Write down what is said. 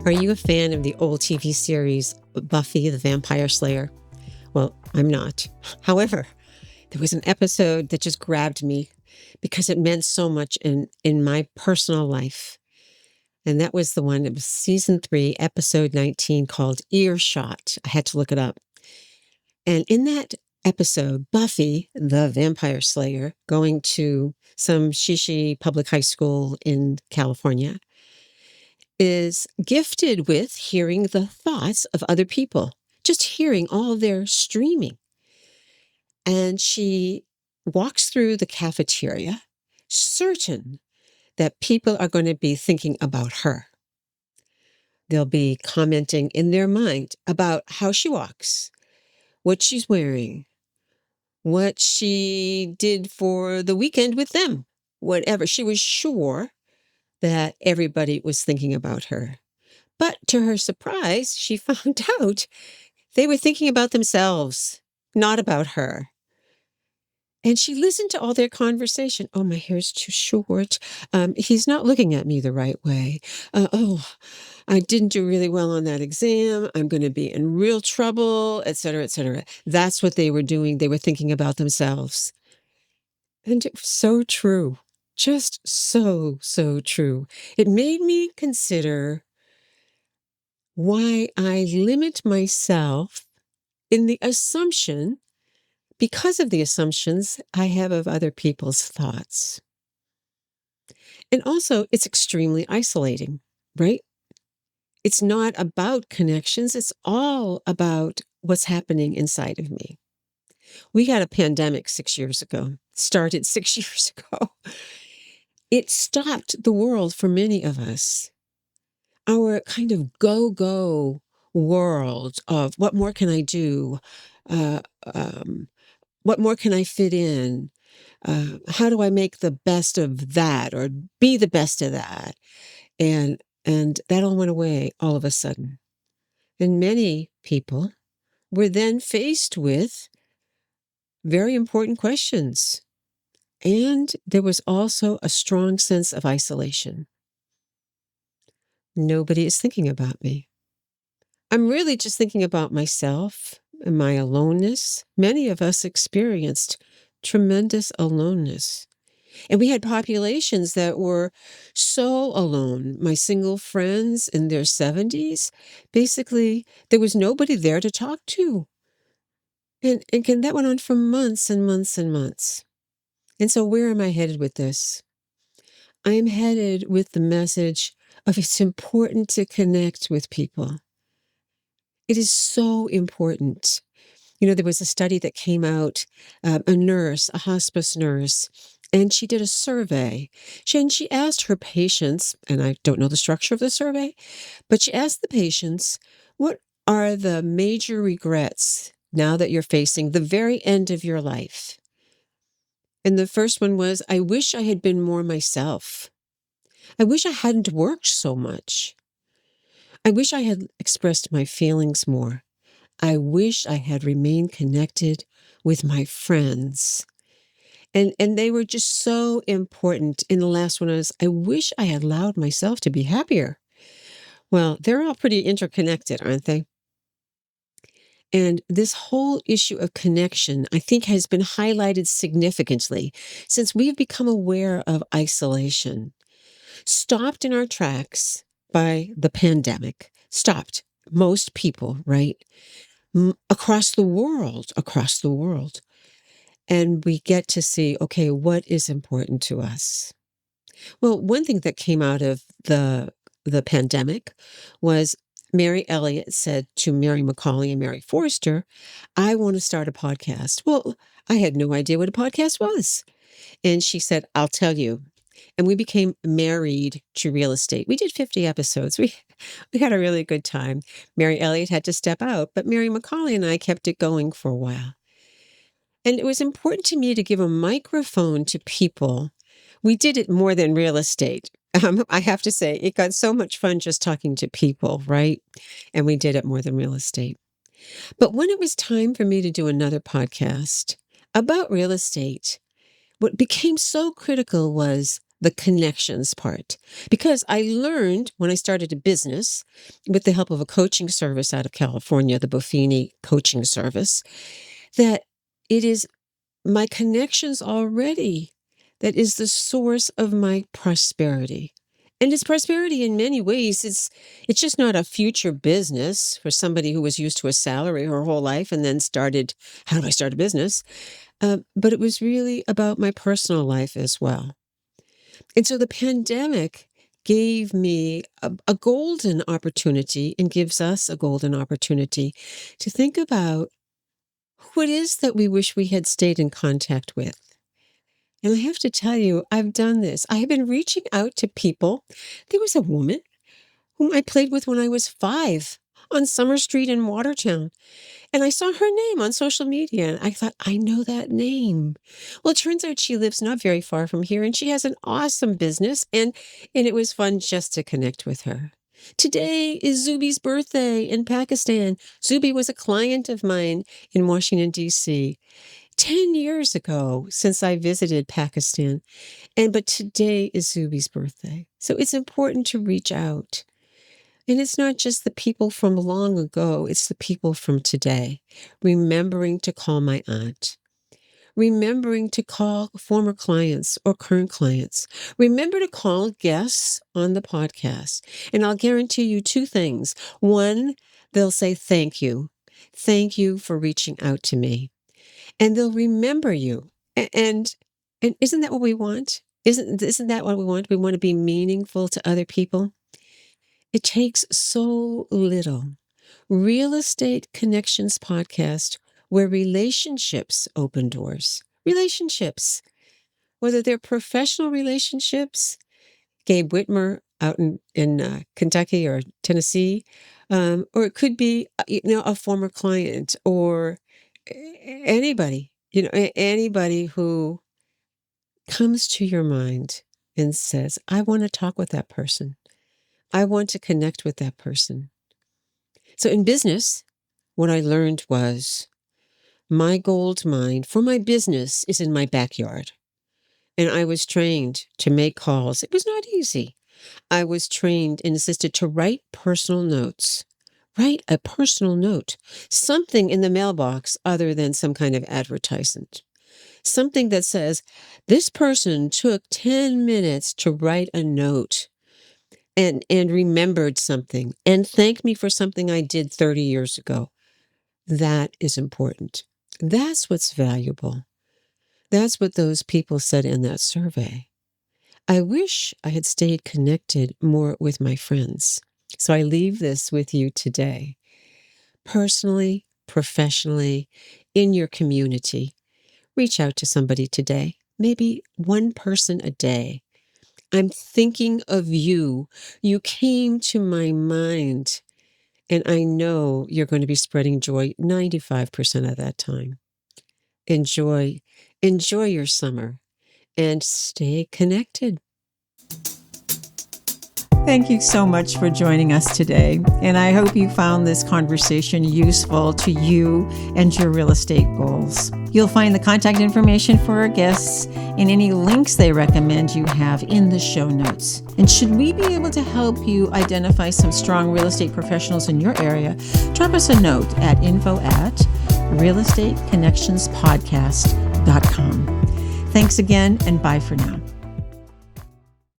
Are you a fan of the old TV series Buffy the Vampire Slayer? Well, I'm not. However, there was an episode that just grabbed me because it meant so much in my personal life. And that was the one, it was season 3, episode 19, called Earshot. I had to look it up. And in that episode, Buffy, the Vampire Slayer, going to some shishi public high school in California, is gifted with hearing the thoughts of other people, just hearing all their streaming. And she walks through the cafeteria, certain that people are going to be thinking about her. They'll be commenting in their mind about how she walks, what she's wearing, what she did for the weekend with them, whatever. She was sure that everybody was thinking about her. But to her surprise, she found out they were thinking about themselves, not about her. And she listened to all their conversation. Oh, my hair's too short. He's not looking at me the right way. I didn't do really well on that exam. I'm going to be in real trouble, et cetera, et cetera. That's what they were doing. They were thinking about themselves. And it was so true. Just so true. It made me consider why I limit myself in the assumption, because of the assumptions I have of other people's thoughts. And also, it's extremely isolating, right? It's not about connections. It's all about what's happening inside of me. We had a pandemic 6 years ago, started 6 years ago. It stopped the world for many of us. Our kind of go world of what more can I do? Uh, um, what more can I fit in? How do I make the best of that or be the best of that? And that all went away all of a sudden. And many people were then faced with very important questions. And there was also a strong sense of isolation. Nobody is thinking about me. I'm really just thinking about myself and my aloneness. Many of us experienced tremendous aloneness. And we had populations that were so alone. My single friends in their 70s, basically, there was nobody there to talk to. And that went on for months and months and months. And so where am I headed with this? I am headed with the message of it's important to connect with people. It is so important. You know, there was a study that came out, a nurse, a hospice nurse, and she did a survey. She asked her patients, and I don't know the structure of the survey, but she asked the patients, what are the major regrets now that you're facing the very end of your life? And the first one was, I wish I had been more myself. I wish I hadn't worked so much. I wish I had expressed my feelings more. I wish I had remained connected with my friends. And they were just so important. In the last one was, I wish I had allowed myself to be happier. Well, they're all pretty interconnected, aren't they? And this whole issue of connection, I think, has been highlighted significantly since we've become aware of isolation. Stopped in our tracks by the pandemic. Stopped. Most people, right? Across the world. And we get to see, okay, what is important to us? Well, one thing that came out of the pandemic was Mary Elliott said to Mary McCauley and Mary Foerster, I want to start a podcast. Well, I had no idea what a podcast was. And she said, I'll tell you. And we became married to real estate. We did 50 episodes. We had a really good time. Mary Elliott had to step out, but Mary McCauley and I kept it going for a while. And it was important to me to give a microphone to people. We did it more than real estate. I have to say, it got so much fun just talking to people, right? And we did it more than real estate. But when it was time for me to do another podcast about real estate, what became so critical was the connections part. Because I learned when I started a business with the help of a coaching service out of California, the Buffini coaching service, that it is my connections already that is the source of my prosperity. And it's prosperity in many ways. It's just not a future business for somebody who was used to a salary her whole life and then started, how do I start a business? But it was really about my personal life as well. And so the pandemic gave me a golden opportunity and gives us a golden opportunity to think about who it is that we wish we had stayed in contact with. And I have to tell you, I've done this. I have been reaching out to people. There was a woman whom I played with when I was 5 on Summer Street in Watertown. And I saw her name on social media, and I thought, I know that name. Well, it turns out she lives not very far from here, and she has an awesome business, and it was fun just to connect with her. Today is Zubi's birthday in Pakistan. Zubi was a client of mine in Washington, D.C. 10 years ago since I visited Pakistan, but today is Zubi's birthday. So it's important to reach out. And it's not just the people from long ago, it's the people from today. Remembering to call my aunt. Remembering to call former clients or current clients. Remember to call guests on the podcast. And I'll guarantee you 2 things. One, they'll say thank you. Thank you for reaching out to me. And they'll remember you. And isn't that what we want? Isn't that what we want? We want to be meaningful to other people. It takes so little. Real Estate Connections podcast, where relationships open doors. Relationships, whether they're professional relationships, Gabe Whitmer out in Kentucky or Tennessee, or it could be a former client or anybody, anybody who comes to your mind and says, I want to talk with that person. I want to connect with that person. So in business, what I learned was my gold mine for my business is in my backyard. And I was trained to make calls. It was not easy. I was trained and assisted to write personal notes. Write a personal note, something in the mailbox other than some kind of advertisement. Something that says, this person took 10 minutes to write a note and remembered something and thanked me for something I did 30 years ago. That is important. That's what's valuable. That's what those people said in that survey. I wish I had stayed connected more with my friends. So I leave this with you today. Personally, professionally, in your community, reach out to somebody today, maybe one person a day. I'm thinking of you. You came to my mind, and I know you're going to be spreading joy 95% of that time. Enjoy your summer and stay connected. Thank you so much for joining us today, and I hope you found this conversation useful to you and your real estate goals. You'll find the contact information for our guests and any links they recommend you have in the show notes. And should we be able to help you identify some strong real estate professionals in your area, drop us a note at info@realestateconnectionspodcast.com. Thanks again, and bye for now.